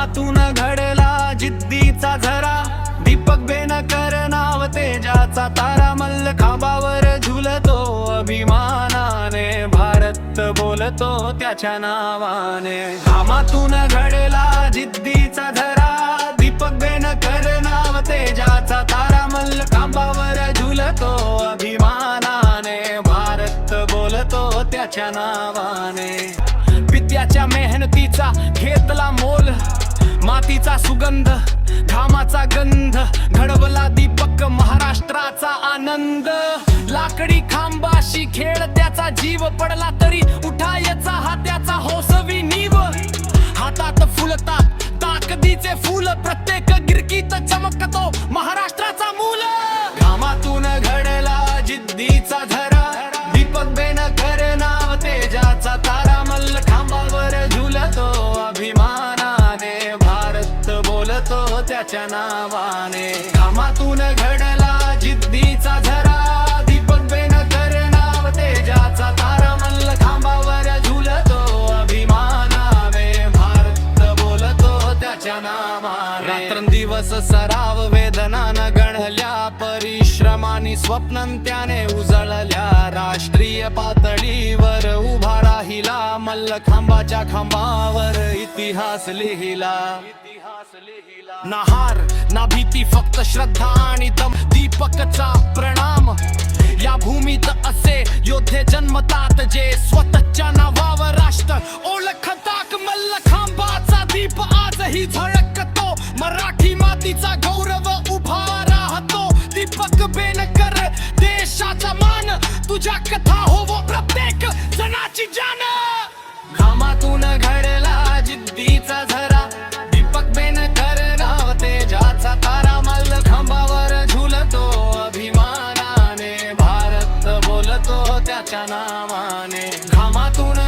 घामातून घडला जिद्दीचा झरा, दीपक बेनकर नाव तेजाचा तारा, मल्लखांबावर झुलतो अभिमानाने, भारत बोलतो त्याच्या नावाने. घामातून घडला जिद्दीचा झरा, दीपक बेनकर नाव तेजाचा तारा, मल्लखांबावर झुलतो अभिमानाने, भारत बोलतो त्याच्या नावाने. पित्याच्या मेहनतीचा घेतला मोल, मातीचा सुगंध घामाचा गंध, घडवला दीपक महाराष्ट्राचा आनंद. लाकडी खांबाशी खेळ त्याचा जीव, पडला तरी उठायचा हा त्याचा हौसवी नीव. हातात फुलतात ताकदीचे फूल, प्रत्येक गिरकीत चमकतो महाराष्ट्राचा मूल. घामातून घडला जिद्दीचा झरा, दीपक बेनकर नाव तेजाचा तारा, मल्लखांबावर झुलतो अभिमानाने, भारत बोलतो त्याच्या नावाने. घामातून घडला जिद्दीचा झरा, दीपक बेनकर नाव तेजाचा तारा, मल्लखांबावर झुलतो अभिमानाने, भारत बोलतो त्याच्या नावाने. रात्रंदिवस सराव वेदनानं गणल्या, परिश्रमानी स्वप्नं त्याने उजळल्या, राष्ट्रीय पातळीवर उभा राहिला, मल्लखांबाच्या खांबावर इतिहास लिहिला. ना हार ना भीती, फक्त श्रद्धा आणि दम, दीपकचा प्रणाम. या भूमीत असे योद्धे जन्मतात, जे स्वतःच्या नावावर राष्ट्र ओळखतात. मल्लखांबाचा दीप आजही झळकतो, मराठी मातीचा गौरव उभा राहतो. दीपक बेनकर देशाचा मान, तुझ्या कथा होवो प्रत्येक जनाची जान. घामातून घडला जिद्दीचा झरा, दीपक बेनकर नाव तेजाचा तारा, मल्लखांबावर झुलतो अभिमानाने, भारत बोलतो त्याच्या नावाने. घामातून